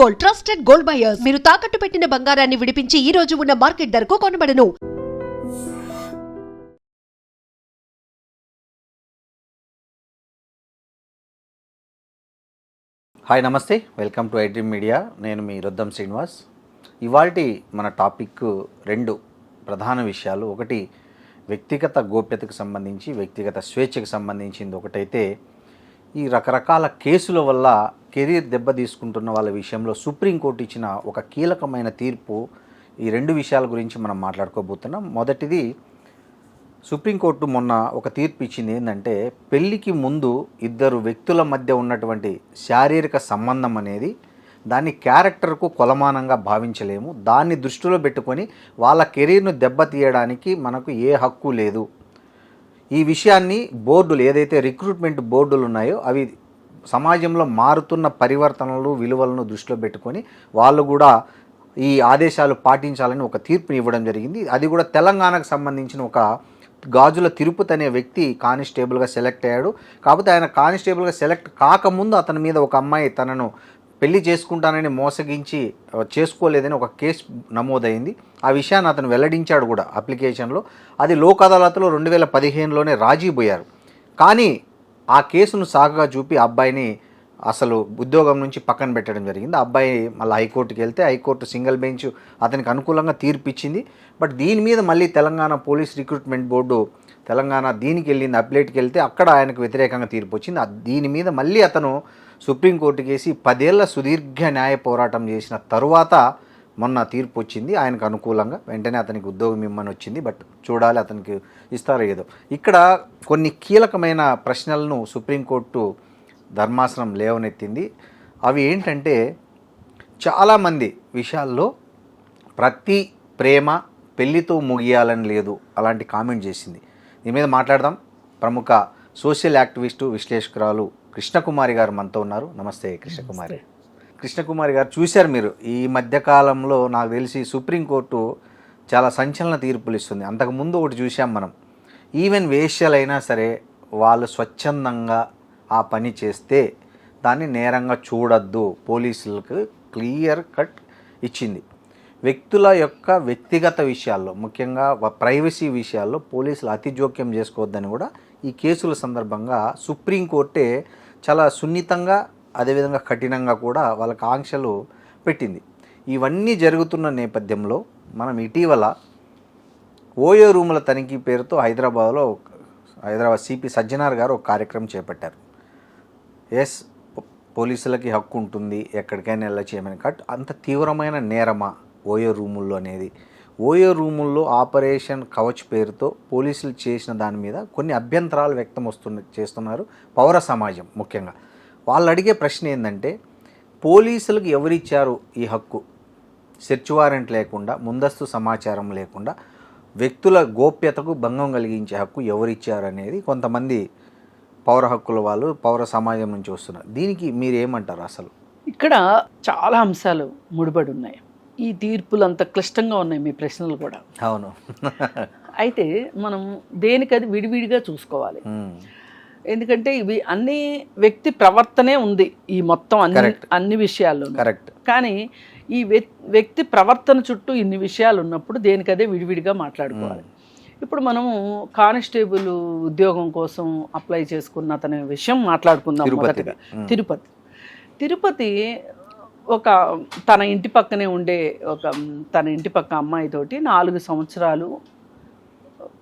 Gold, trusted gold buyers. మీరు తాకట్టు పెట్టిన బంగారాన్ని విడిపించి ఈ రోజు ఉన్న మార్కెట్ ధరకు కొనబడను. హాయ్ నమస్తే, వెల్కమ్ టు ఐడ్రీమ్ మీడియా. నేను మీ రుద్దం శ్రీనివాస్. ఇవాల్టి మన టాపిక్ రెండు ప్రధాన విషయాలు. ఒకటి వ్యక్తిగత గోప్యతకు సంబంధించి, వ్యక్తిగత స్వేచ్ఛకు సంబంధించింది ఒకటైతే, ఈ రకరకాల కేసుల వల్ల కెరీర్ దెబ్బ తీసుకుంటున్న వాళ్ళ విషయంలో సుప్రీంకోర్టు ఇచ్చిన ఒక కీలకమైన తీర్పు. ఈ రెండు విషయాల గురించి మనం మాట్లాడుకోబోతున్నాం. మొదటిది, సుప్రీంకోర్టు మొన్న ఒక తీర్పు ఇచ్చింది. ఏంటంటే, పెళ్ళికి ముందు ఇద్దరు వ్యక్తుల మధ్య ఉన్నటువంటి శారీరక సంబంధం అనేది దాన్ని క్యారెక్టర్కు కొలమానంగా భావించలేము. దాన్ని దృష్టిలో పెట్టుకొని వాళ్ళ కెరీర్ను దెబ్బతీయడానికి మనకు ఏ హక్కు లేదు. ఈ విషయాన్ని బోర్డులు, ఏదైతే రిక్రూట్మెంట్ బోర్డులు ఉన్నాయో, అవి సమాజంలో మారుతున్న పరివర్తనలు, విలువలను దృష్టిలో పెట్టుకొని వాళ్ళు కూడా ఈ ఆదేశాలు పాటించాలని ఒక తీర్పుని ఇవ్వడం జరిగింది. అది కూడా తెలంగాణకు సంబంధించిన ఒక గాజుల తిరుపతి అనే వ్యక్తి కానిస్టేబుల్గా సెలెక్ట్ అయ్యాడు. కాకపోతే ఆయన కానిస్టేబుల్గా సెలెక్ట్ కాకముందు అతని మీద ఒక అమ్మాయి తనను పెళ్లి చేసుకుంటానని మోసగించి చేసుకోలేదని ఒక కేసు నమోదైంది. ఆ విషయాన్ని అతను వెల్లడించాడు కూడా అప్లికేషన్లో. అది లోక్ అదాలత్లో 2015లోనే రాజీ పోయారు. కానీ ఆ కేసును సాగుగా చూపి అబ్బాయిని అసలు ఉద్యోగం నుంచి పక్కన పెట్టడం జరిగింది. ఆ అబ్బాయి మళ్ళీ హైకోర్టుకి వెళ్తే హైకోర్టు సింగిల్ బెంచ్ అతనికి అనుకూలంగా తీర్పు ఇచ్చింది. బట్ దీని మీద మళ్ళీ Telangana police recruitment board Telangana దీనికి వెళ్ళింది, అప్లేట్కి వెళ్తే అక్కడ ఆయనకు వ్యతిరేకంగా తీర్పు వచ్చింది. దీని మీద మళ్ళీ అతను సుప్రీంకోర్టుకి వేసి 10 ఏళ్ల సుదీర్ఘ న్యాయ పోరాటం చేసిన తరువాత మొన్న తీర్పు వచ్చింది ఆయనకు అనుకూలంగా. వెంటనే అతనికి ఉద్యోగం ఇమ్మని వచ్చింది. బట్ చూడాలి అతనికి ఇస్తారో ఏదో. ఇక్కడ కొన్ని కీలకమైన ప్రశ్నలను సుప్రీంకోర్టు ధర్మాసనం లేవనెత్తింది. అవి ఏంటంటే, చాలామంది విషయాల్లో ప్రతి ప్రేమ పెళ్లితో ముగియాలని లేదు అలాంటి కామెంట్ చేసింది. దీని మీద మాట్లాడదాం. ప్రముఖ సోషల్ యాక్టివిస్టు, విశ్లేషకురాలు కృష్ణకుమారి గారు మనతో ఉన్నారు. నమస్తే కృష్ణకుమారి. కృష్ణకుమారి గారు, చూశారు మీరు ఈ మధ్యకాలంలో నాకు తెలిసి సుప్రీంకోర్టు చాలా సంచలన తీర్పులు ఇస్తుంది. అంతకుముందు ఒకటి చూసాం మనం, ఈవెన్ వేశ్యలైనా సరే వాళ్ళు స్వచ్ఛందంగా ఆ పని చేస్తే దాన్ని నేరంగా చూడొద్దు, పోలీసులకు క్లియర్ కట్ ఇచ్చింది. వ్యక్తుల యొక్క వ్యక్తిగత విషయాల్లో, ముఖ్యంగా ప్రైవసీ విషయాల్లో పోలీసులు అతి జోక్యం చేసుకోవద్దని కూడా ఈ కేసుల సందర్భంగా సుప్రీంకోర్టే చాలా సున్నితంగా, అదేవిధంగా కఠినంగా కూడా వాళ్ళకి ఆంక్షలు పెట్టింది. ఇవన్నీ జరుగుతున్న నేపథ్యంలో మనం ఇటీవల ఓయో రూముల తనిఖీ పేరుతో హైదరాబాద్ సిపి సజ్జనార్ గారు ఒక కార్యక్రమం చేపట్టారు. ఎస్, పోలీసులకి హక్కు ఉంటుంది ఎక్కడికైనా వెళ్ళచేయమని. అంత తీవ్రమైన నేరమా ఓయో రూముల్లో అనేది? ఓయో రూముల్లో ఆపరేషన్ కవచ్ పేరుతో పోలీసులు చేసిన దాని మీద కొన్ని అభ్యంతరాలు చేస్తున్నారు పౌర సమాజం. ముఖ్యంగా వాళ్ళు అడిగే ప్రశ్న ఏంటంటే, పోలీసులకు ఎవరిచ్చారు ఈ హక్కు? సెర్చ్ వారెంట్ లేకుండా, ముందస్తు సమాచారం లేకుండా వ్యక్తుల గోప్యతకు భంగం కలిగించే హక్కు ఎవరిచ్చారు అనేది కొంతమంది పౌర హక్కుల వాళ్ళు, పౌర సమాజం నుంచి వస్తున్నారు. దీనికి మీరు ఏమంటారు? అసలు ఇక్కడ చాలా అంశాలు ముడిపడి ఉన్నాయి. ఈ తీర్పులు అంత క్లిష్టంగా ఉన్నాయి, మీ ప్రశ్నలు కూడా. అవును. అయితే మనం దేనికది విడివిడిగా చూసుకోవాలి. ఎందుకంటే ఇవి అన్ని వ్యక్తి ప్రవర్తనే ఉంది ఈ మొత్తం అన్ని విషయాల్లో. కరెక్ట్. కానీ ఈ వ్యక్తి ప్రవర్తన చుట్టూ ఇన్ని విషయాలు ఉన్నప్పుడు దేనికదే విడివిడిగా మాట్లాడుకోవాలి. ఇప్పుడు మనము కానిస్టేబుల్ ఉద్యోగం కోసం అప్లై చేసుకున్న అతని విషయం మాట్లాడుకుందాం. మొదటిగా తిరుపతి ఒక తన ఇంటి పక్కనే ఉండే తన ఇంటి పక్క అమ్మాయితోటి 4 సంవత్సరాలు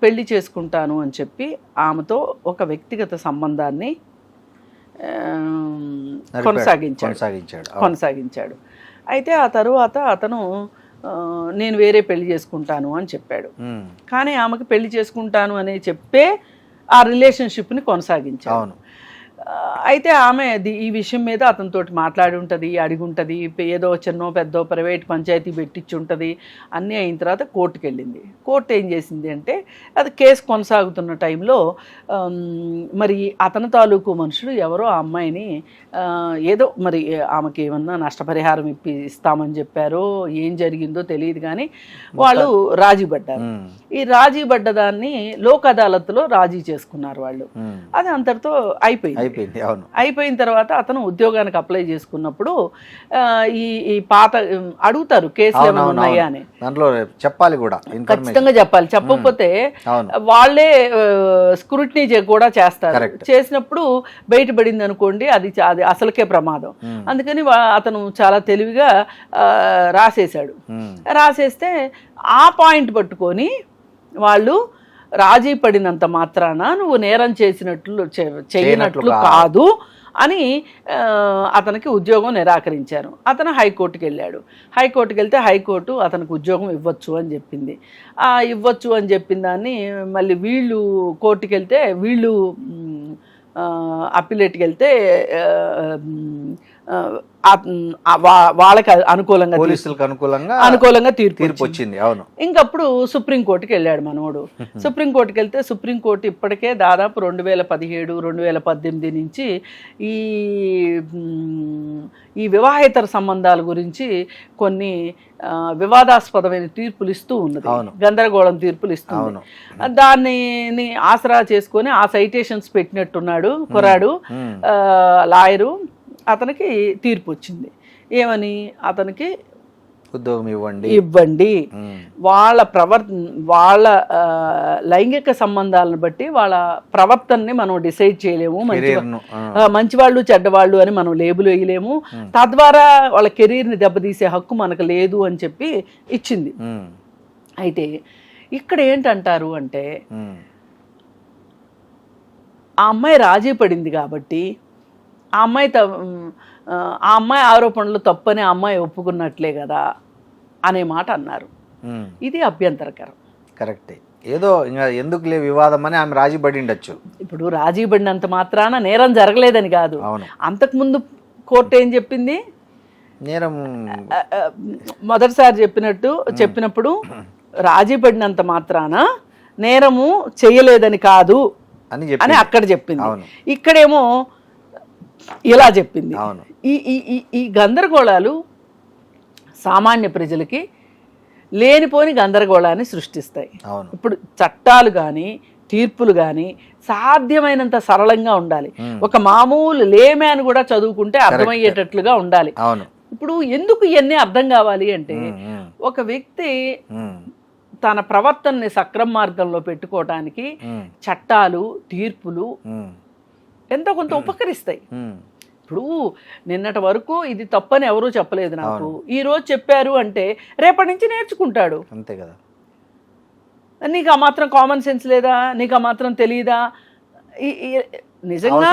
పెళ్లి చేసుకుంటాను అని చెప్పి ఆమెతో ఒక వ్యక్తిగత సంబంధాన్ని కొనసాగించాడు. అయితే ఆ తరువాత అతను నేను వేరే పెళ్లి చేసుకుంటాను అని చెప్పాడు. కానీ ఆమెకు పెళ్లి చేసుకుంటాను అని చెప్పే ఆ రిలేషన్షిప్ని కొనసాగించాడు. అయితే ఆమె ఈ విషయం మీద అతనితోటి మాట్లాడి ఉంటుంది, అడిగి ఉంటుంది, ఏదో చిన్నో పెద్దో ప్రైవేట్ పంచాయతీ పెట్టించి ఉంటుంది. అన్నీ అయిన తర్వాత కోర్టుకు వెళ్ళింది. కోర్టు ఏం చేసింది అంటే, అది కేసు కొనసాగుతున్న టైంలో మరి అతని తాలూకు మనుషులు ఎవరో ఆ అమ్మాయిని ఏదో మరి ఆమెకి ఏమన్నా నష్టపరిహారం ఇస్తామని చెప్పారో ఏం జరిగిందో తెలియదు, కానీ వాళ్ళు రాజీ పడ్డారు. ఈ రాజీ పడ్డదాన్ని లోక్ అదాలత్లో రాజీ చేసుకున్నారు వాళ్ళు. అది అంతటితో అయిపోయింది. అయిపోయింది. అవును. అయిపోయిన తర్వాత అతను ఉద్యోగానికి అప్లై చేసుకున్నప్పుడు ఈ పాత అడుగుతారు కేసులు ఏమైనా ఉన్నాయా అని. దాంట్లో చెప్పాలి కూడా, ఖచ్చితంగా చెప్పాలి. చెప్పకపోతే వాళ్ళే స్క్రూటినీ కూడా చేస్తారు. చేసినప్పుడు బయటపడింది అనుకోండి, అది అసలుకే ప్రమాదం. అందుకని అతను చాలా తెలివిగా రాసేశాడు. రాసేస్తే ఆ పాయింట్ పట్టుకొని వాళ్ళు రాజీ పడినంత మాత్రాన నువ్వు నేరం చేయనట్లు కాదు అని అతనికి ఉద్యోగం నిరాకరించారు. అతను హైకోర్టుకి వెళ్ళాడు. హైకోర్టుకి వెళ్తే హైకోర్టు అతనికి ఉద్యోగం ఇవ్వచ్చు అని చెప్పింది. ఇవ్వచ్చు అని చెప్పిన దాన్ని మళ్ళీ వీళ్ళు కోర్టుకి వెళ్తే, వీళ్ళు అప్పీలేట్కి వెళ్తే వాళ్ళకి అనుకూలంగా తీర్పు వచ్చింది. అవును. ఇంకప్పుడు సుప్రీంకోర్టుకి వెళ్ళాడు మనోడు. సుప్రీంకోర్టుకి వెళ్తే సుప్రీంకోర్టు ఇప్పటికే దాదాపు 2017, 2018 నుంచి ఈ వివాహేతర సంబంధాల గురించి కొన్ని వివాదాస్పదమైన తీర్పులు ఇస్తూ ఉన్నది, గందరగోళం తీర్పులు ఇస్తుంది. దాన్ని ఆసరా చేసుకొని ఆ సైటేషన్స్ పెట్టినట్టున్నాడు కుర్రాడు లాయరు. అతనికి తీర్పు వచ్చింది. ఏమని? అతనికి ఉద్యోగం ఇవ్వండి. వాళ్ళ లైంగిక సంబంధాలను బట్టి వాళ్ళ ప్రవర్తనని మనం డిసైడ్ చేయలేము. మంచివాళ్ళు చెడ్డవాళ్ళు అని మనం లేబుల్ వేయలేము. తద్వారా వాళ్ళ కెరీర్ని దెబ్బతీసే హక్కు మనకు లేదు అని చెప్పి ఇచ్చింది. అయితే ఇక్కడ ఏంటంటారు అంటే, ఆ అమ్మాయి రాజీ పడింది కాబట్టి ఆ అమ్మాయి ఆరోపణలు తప్పని ఆ అమ్మాయి ఒప్పుకున్నట్లే కదా అనే మాట అన్నారు. ఇది అభ్యంతరకరం. కరెక్టే. ఏదో ఇంకా ఎందుకులే వివాదం అని ఆమె రాజీ పడి ఉండొచ్చు. ఇప్పుడు రాజీ పడినంత మాత్రాన నేరం జరగలేదని కాదు. అంతకుముందు కోర్టు ఏం చెప్పింది? నేరం మొదటిసారి చెప్పినప్పుడు రాజీ పడినంత మాత్రాన నేరము చేయలేదని కాదు అని అక్కడ చెప్పింది. ఇక్కడేమో ఇలా చెప్పింది. ఈ గందరగోళాలు సామాన్య ప్రజలకి లేనిపోని గందరగోళాన్ని సృష్టిస్తాయి. ఇప్పుడు చట్టాలు కానీ తీర్పులు కానీ సాధ్యమైనంత సరళంగా ఉండాలి. ఒక మామూలు లేమ్యాన్ కూడా చదువుకుంటే అర్థమయ్యేటట్లుగా ఉండాలి. ఇప్పుడు ఎందుకు ఇవన్నీ అర్థం కావాలి అంటే, ఒక వ్యక్తి తన ప్రవర్తనని సక్రమ మార్గంలో పెట్టుకోవడానికి చట్టాలు తీర్పులు ఎంతో కొంత ఉపకరిస్తాయి. ఇప్పుడు నిన్నటి వరకు ఇది తప్పని ఎవరూ చెప్పలేదు నాకు, ఈ రోజు చెప్పారు అంటే రేపటి నుంచి నేర్చుకుంటాడు. అంతే కదా. నీకు ఆ మాత్రం కామన్ సెన్స్ లేదా? నీకు ఆ మాత్రం తెలియదా? నిజంగా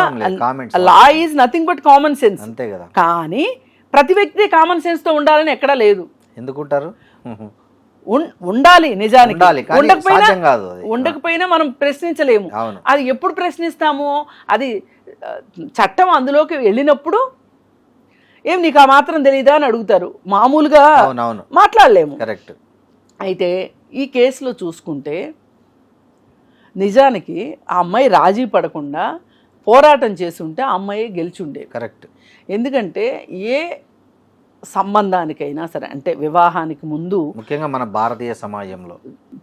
law is nothing but common sense. అంతే కదా. కానీ ప్రతి వ్యక్తి కామన్ సెన్స్ తో ఉండాలని ఎక్కడా లేదు. ఎందుకుంటారు? ఉండాలి నిజానికి. ఉండకపోయినా మనం ప్రశ్నించలేము. అది ఎప్పుడు ప్రశ్నిస్తాము? అది చట్టం అందులోకి వెళ్ళినప్పుడు ఏం నీకు ఆ మాత్రం తెలియదా అని అడుగుతారు. మామూలుగా మాట్లాడలేము. అయితే ఈ కేసులో చూసుకుంటే నిజానికి ఆ అమ్మాయి రాజీ పడకుండా పోరాటం చేసి ఉంటే ఆ అమ్మాయి గెలిచి ఉండేది. కరెక్ట్. ఎందుకంటే ఏ సంబంధానికైనా సరే, అంటే వివాహానికి ముందు, ముఖ్యంగా మన భారతీయ సమాజంలో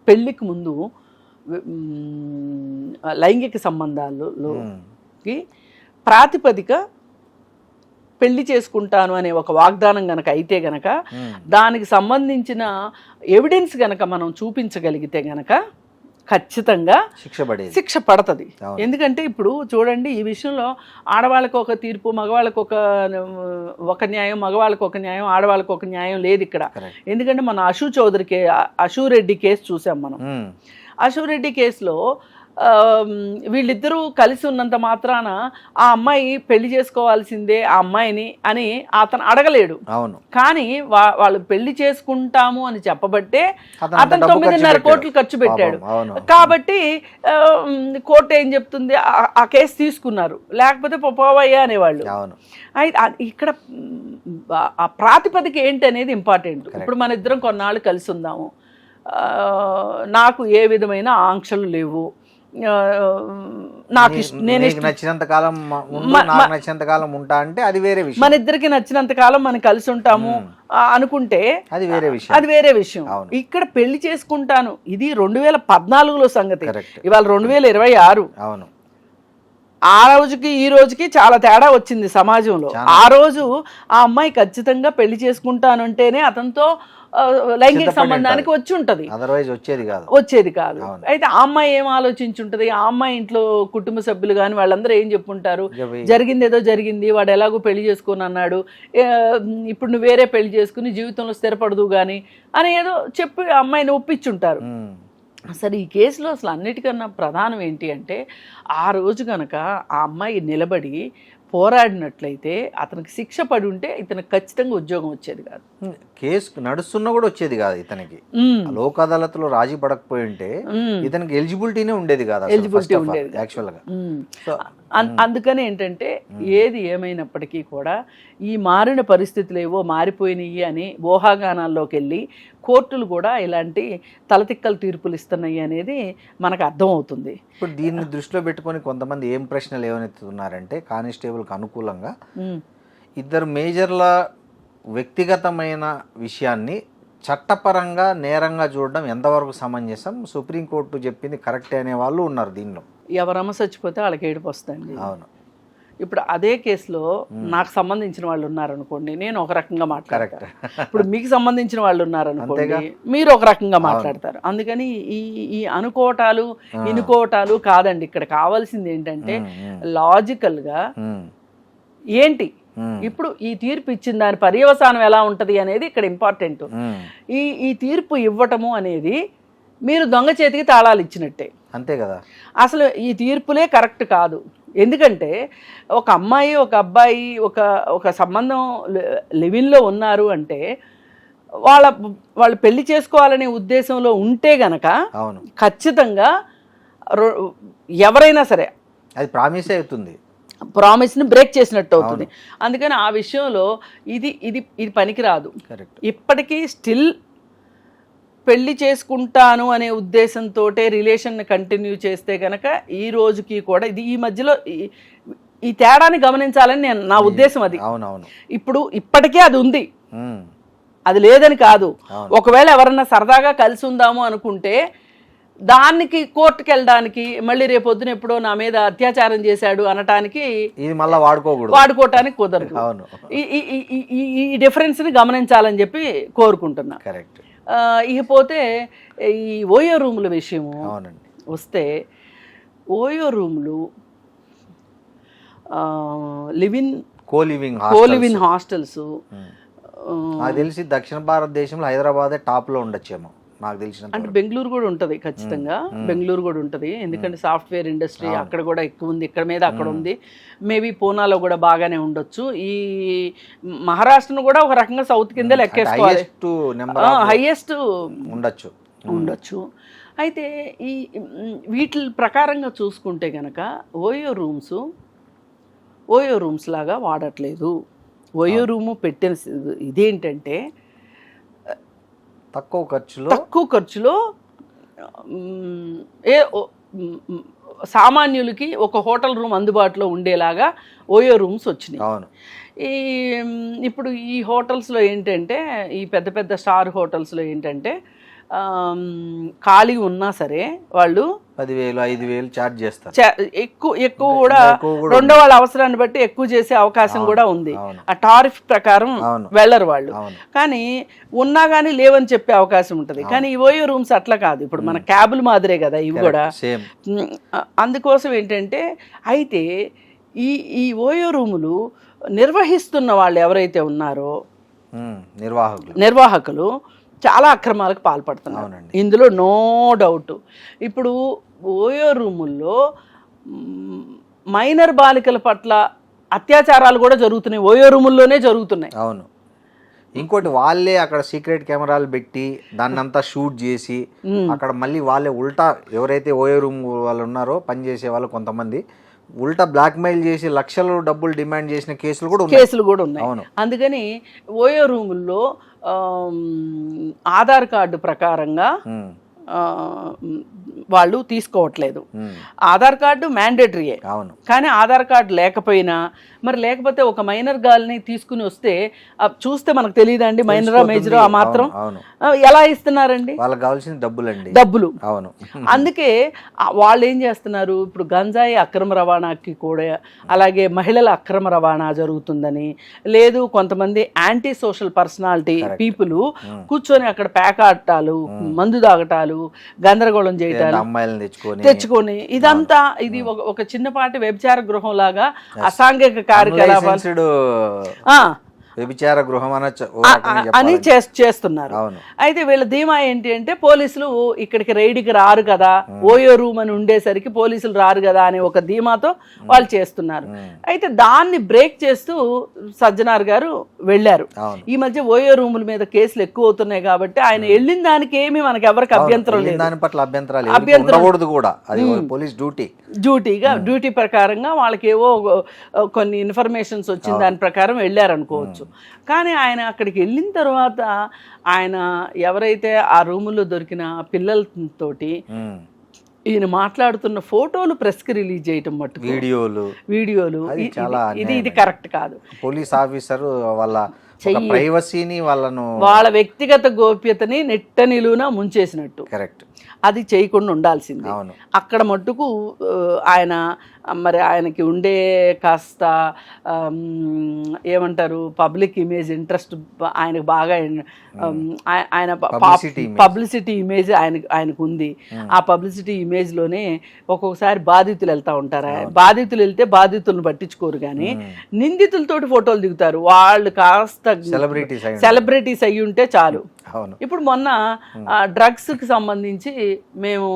పెళ్లికి ముందు లైంగిక సంబంధాలకి ప్రాతిపదిక పెళ్లి చేసుకుంటాను అనే ఒక వాగ్దానం గనక అయితే గనక, దానికి సంబంధించిన ఎవిడెన్స్ గనక మనం చూపించగలిగితే గనక ఖచ్చితంగా శిక్ష పడుతుంది. ఎందుకంటే ఇప్పుడు చూడండి, ఈ విషయంలో ఆడవాళ్ళకు ఒక తీర్పు, మగవాళ్ళకు ఒక న్యాయం, మగవాళ్ళకు ఒక న్యాయం, ఆడవాళ్ళకు ఒక న్యాయం లేదు ఇక్కడ. ఎందుకంటే మన అశూరెడ్డి కేసు చూసాం మనం. అశూరెడ్డి కేసులో వీళ్ళిద్దరూ కలిసి ఉన్నంత మాత్రాన ఆ అమ్మాయి పెళ్లి చేసుకోవాల్సిందే ఆ అమ్మాయిని అని అతను అడగలేడు. కానీ వాళ్ళు పెళ్లి చేసుకుంటాము అని చెప్పబట్టే అతను 9.5 కోట్లు ఖర్చు పెట్టాడు. కాబట్టి కోర్టు ఏం చెప్తుంది, ఆ కేసు తీసుకున్నారు, లేకపోతే పోవయ్యా అనేవాళ్ళు. ఇక్కడ ఆ ప్రాతిపదిక ఏంటి అనేది ఇంపార్టెంట్. ఇప్పుడు మన ఇద్దరం కొన్నాళ్ళు కలిసి ఉందాము, నాకు ఏ విధమైన ఆంక్షలు లేవు, నాకు నచ్చినంత కాలం నచ్చినంత కాలం ఉంటా అంటే అది వేరే విషయం. మన ఇద్దరికి నచ్చినంత కాలం మనం కలిసి ఉంటాము అనుకుంటే అది వేరే విషయం. ఇక్కడ పెళ్లి చేసుకుంటాను, ఇది 2014లో సంగతి, ఇవాళ 2026. ఆ రోజుకి ఈ రోజుకి చాలా తేడా వచ్చింది సమాజంలో. ఆ రోజు ఆ అమ్మాయి ఖచ్చితంగా పెళ్లి చేసుకుంటానంటేనే అతనితో లైంగిక సంబంధానికి వచ్చి ఉంటది, అదర్వైజ్ వచ్చేది కాదు. అయితే ఆ అమ్మాయి ఏం ఆలోచించుంటది, ఆ అమ్మాయి ఇంట్లో కుటుంబ సభ్యులు కానీ వాళ్ళందరూ ఏం చెప్పుంటారు, జరిగింది ఏదో జరిగింది, వాడు ఎలాగో పెళ్లి చేసుకుని అన్నాడు, ఇప్పుడు నువ్వు వేరే పెళ్లి చేసుకుని జీవితంలో స్థిరపడదు కానీ అని ఏదో చెప్పి ఆ అమ్మాయిని ఒప్పించుంటారు. అసలు ఈ కేసులో అసలు అన్నిటికన్నా ప్రధానం ఏంటి అంటే, ఆ రోజు కనుక ఆ అమ్మాయి నిలబడి పోరాడినట్లయితే అతనికి శిక్ష పడి ఉంటే ఇతనికి ఖచ్చితంగా ఉద్యోగం వచ్చేది కాదు. కేసు నడుస్తున్నా కూడా వచ్చేది కాదు ఇతనికి. లోక్ అదాలత్లో రాజీ పడకపోయి ఉంటే ఇతనికి ఎలిజిబిలిటీనే ఉండేది కాదు, ఎలిజిబిలిటీ ఉండేది యాక్చువల్గా. అందుకని ఏంటంటే ఏది ఏమైనప్పటికీ కూడా ఈ మారిన పరిస్థితులు ఏవో మారిపోయినాయి అని ఊహాగానాల్లోకి వెళ్ళి కోర్టులు కూడా ఇలాంటి తలతిక్కల తీర్పులు ఇస్తున్నాయి అనేది మనకు అర్థమవుతుంది. ఇప్పుడు దీన్ని దృష్టిలో పెట్టుకొని కొంతమంది ఏం ప్రశ్నలు ఏమనెత్తుతున్నారంటే, కానిస్టేబుల్కి అనుకూలంగా ఇద్దరు మేజర్ల వ్యక్తిగతమైన విషయాన్ని చట్టపరంగా నేరంగా చూడడం ఎంతవరకు సమంజసం, సుప్రీంకోర్టు చెప్పింది కరెక్టే అనే వాళ్ళు ఉన్నారు దీనిలో. ఎవరమ్మ చచ్చిపోతే వాళ్ళకి ఏడుపు వస్తుంది. అవును. ఇప్పుడు అదే కేసులో నాకు సంబంధించిన వాళ్ళు ఉన్నారనుకోండి, నేను ఒక రకంగా మాట్లాడతాను. ఇప్పుడు మీకు సంబంధించిన వాళ్ళు ఉన్నారనుకోండి, మీరు ఒక రకంగా మాట్లాడతారు. అందుకని ఈ అనుకోవటాలు ఇనుకోవటాలు కాదండి. ఇక్కడ కావాల్సింది ఏంటంటే లాజికల్గా ఏంటి ఇప్పుడు ఈ తీర్పు ఇచ్చిన దాని పర్యవసానం ఎలా ఉంటది అనేది ఇక్కడ ఇంపార్టెంట్. ఈ తీర్పు ఇవ్వటము అనేది మీరు దొంగ చేతికి తాళాలు ఇచ్చినట్టే, అంతే కదా. అసలు ఈ తీర్పులే కరెక్ట్ కాదు. ఎందుకంటే ఒక అమ్మాయి ఒక అబ్బాయి ఒక సంబంధం లివిన్లో ఉన్నారు అంటే వాళ్ళు పెళ్లి చేసుకోవాలనే ఉద్దేశంలో ఉంటే గనక ఖచ్చితంగా ఎవరైనా సరే అది ప్రామిస్ అవుతుంది, ప్రామిస్ని బ్రేక్ చేసినట్టు అవుతుంది. అందుకని ఆ విషయంలో ఇది పనికిరాదు. ఇప్పటికీ స్టిల్ పెళ్లి చేసుకుంటాను అనే ఉద్దేశంతో రిలేషన్ కంటిన్యూ చేస్తే కనుక ఈ రోజుకి కూడా ఇది ఈ మధ్యలో ఈ తేడాన్ని గమనించాలని నా ఉద్దేశం. అది ఇప్పుడు ఇప్పటికే అది ఉంది, అది లేదని కాదు. ఒకవేళ ఎవరన్నా సరదాగా కలిసి ఉందాము అనుకుంటే దానికి కోర్టుకు వెళ్ళడానికి, మళ్ళీ రేపొద్దున ఎప్పుడో నా మీద అత్యాచారం చేశాడు అనటానికి వాడుకోవటానికి కుదరదు. ఈ డిఫరెన్స్ని గమనించాలని చెప్పి కోరుకుంటున్నా. ఇకపోతే ఈ ఓయో రూముల విషయము వస్తే, ఓయో రూములు కోలివిన్ హాస్టల్స్ నాకు తెలిసి దక్షిణ భారతదేశంలో హైదరాబాదే టాప్లో ఉండొచ్చేమో నాకు తెలిసిన. అంటే బెంగళూరు కూడా ఉంటుంది, ఖచ్చితంగా బెంగళూరు కూడా ఉంటుంది. ఎందుకంటే సాఫ్ట్వేర్ ఇండస్ట్రీ అక్కడ కూడా ఎక్కువ ఉంది, ఇక్కడ మీద అక్కడ ఉంది. మేబీ పూనాలో కూడా బాగానే ఉండొచ్చు. ఈ మహారాష్ట్రను కూడా ఒక రకంగా సౌత్ కింద లెక్కేసుకోవాలి, హైయెస్ట్ ఉండొచ్చు. అయితే ఈ వీటి ప్రకారంగా చూసుకుంటే కనుక ఓయో రూమ్స్ లాగా వాడట్లేదు. ఓయో రూము పెట్టిన ఇదేంటంటే తక్కువ ఖర్చులో సామాన్యులకి ఒక హోటల్ రూమ్ అందుబాటులో ఉండేలాగా ఓయో రూమ్స్ వచ్చినాయి. ఇప్పుడు ఈ హోటల్స్లో ఏంటంటే, ఈ పెద్ద పెద్ద స్టార్ హోటల్స్లో ఏంటంటే ఖాళీ ఉన్నా సరే వాళ్ళు 10,000 5,000 ఛార్జ్ చేస్తారు. ఎక్కువ కూడా రెండో వాళ్ళ అవసరాన్ని బట్టి ఎక్కువ చేసే అవకాశం కూడా ఉంది. ఆ టారిఫ్ ప్రకారం వెళ్ళరు వాళ్ళు. కానీ ఉన్నా కానీ లేవని చెప్పే అవకాశం ఉంటుంది. కానీ ఈ ఓయో రూమ్స్ అట్లా కాదు. ఇప్పుడు మన క్యాబుల మాదిరే కదా ఇవి కూడా. అందుకోసం ఏంటంటే, అయితే ఈ ఓయో రూములు నిర్వహిస్తున్న వాళ్ళు ఎవరైతే ఉన్నారో నిర్వాహకులు చాలా అక్రమాలకు పాల్పడుతున్నారు. ఇందులో నో డౌట్. ఇప్పుడు ఓయో రూముల్లో మైనర్ బాలికల పట్ల అత్యాచారాలు కూడా జరుగుతున్నాయి, ఓయో రూముల్లోనే జరుగుతున్నాయి. అవును. ఇంకోటి వాళ్ళే అక్కడ సీక్రెట్ కెమెరాలు పెట్టి దాన్ని అంతా షూట్ చేసి అక్కడ మళ్ళీ వాళ్ళే ఉల్టా ఎవరైతే ఓయో రూమ్ వాళ్ళు ఉన్నారో పనిచేసే వాళ్ళు కొంతమంది ఉల్టా బ్లాక్మెయిల్ చేసి లక్షలు డబ్బులు డిమాండ్ చేసిన కేసులు కూడా ఉన్నాయి. అందుకని ఓయో రూముల్లో ఆధార్ కార్డు ప్రకారంగా వాళ్ళు తీసుకోవట్లేదు. ఆధార్ కార్డు మ్యాండేటరీయే, అవును. కానీ ఆధార్ కార్డు లేకపోయినా మరి లేకపోతే ఒక మైనర్ గాల్ని తీసుకుని వస్తే చూస్తే మనకు తెలియదండి మైనరా మేజరా ఆ మాత్రం ఎలా ఇస్తున్నారండి? వాళ్ళకి కావాల్సిన డబ్బులు. అవును. అందుకే వాళ్ళు ఏం చేస్తున్నారు, ఇప్పుడు గంజాయి అక్రమ రవాణాకి కూడా, అలాగే మహిళల అక్రమ రవాణా జరుగుతుందని, లేదు కొంతమంది యాంటీ సోషల్ పర్సనాలిటీ పీపుల్ కూర్చొని అక్కడ పేకాటాలు, మందు తాగటాలు, గందరగోళం చేయటాలు, అమ్మాయిలను తెచ్చుకొని ఇదంతా ఇది ఒక చిన్నపాటి వ్యభిచార గృహం లాగా అసాంఘిక కార్యకలాపాలు వ్యభిచార గృహం అని చేస్తున్నారు. అయితే వీళ్ళ ధీమా ఏంటి అంటే పోలీసులు ఇక్కడికి రైడ్కి రారు కదా, ఓయో రూమ్ అని ఉండేసరికి పోలీసులు రారు కదా అనే ఒక ధీమాతో వాళ్ళు చేస్తున్నారు. అయితే దాన్ని బ్రేక్ చేస్తూ సజ్జనార్ గారు వెళ్ళారు. ఈ మధ్య ఓయో రూముల మీద కేసులు ఎక్కువ అవుతున్నాయి కాబట్టి ఆయన వెళ్ళిన దానికి ఏమి మనకి ఎవరికి అభ్యంతరం లేదు. దాని పట్ల అభ్యంతరం కూడా అది పోలీస్ డ్యూటీ ప్రకారంగా వాళ్ళకి ఏవో కొన్ని ఇన్ఫర్మేషన్స్ వచ్చిన దాని ప్రకారం వెళ్ళారనుకోవచ్చు. కానీ ఆయన అక్కడికి వెళ్ళిన తర్వాత ఆయన ఎవరైతే ఆ రూముల్లో దొరికిన పిల్లలతోటి ఈయన మాట్లాడుతున్న ఫోటోలు ప్రెస్కి రిలీజ్ చేయటం మట్టుకు వీడియోలు ఇది కరెక్ట్ కాదు. పోలీస్ ఆఫీసర్ వాళ్ళ వ్యక్తిగత గోప్యతని నెట్ట నిలువున ముంచేసినట్టు. కరెక్ట్. అది చేయకుండా ఉండాల్సింది. అక్కడ మట్టుకు ఆయన మరి ఆయనకి ఉండే కాస్త ఏమంటారు పబ్లిక్ ఇమేజ్ ఇంట్రెస్ట్ ఆయనకు బాగా ఆయన పబ్లిసిటీ ఇమేజ్ ఆయనకు ఉంది. ఆ పబ్లిసిటీ ఇమేజ్లోనే ఒక్కొక్కసారి బాధితులు వెళ్తూ ఉంటారు. బాధితులు వెళ్తే బాధితులను పట్టించుకోరు, కానీ నిందితులతోటి ఫోటోలు దిగుతారు. వాళ్ళు కాస్త సెలబ్రిటీస్ అయ్యి ఉంటే చాలు. ఇప్పుడు మొన్న డ్రగ్స్కి సంబంధించి మేము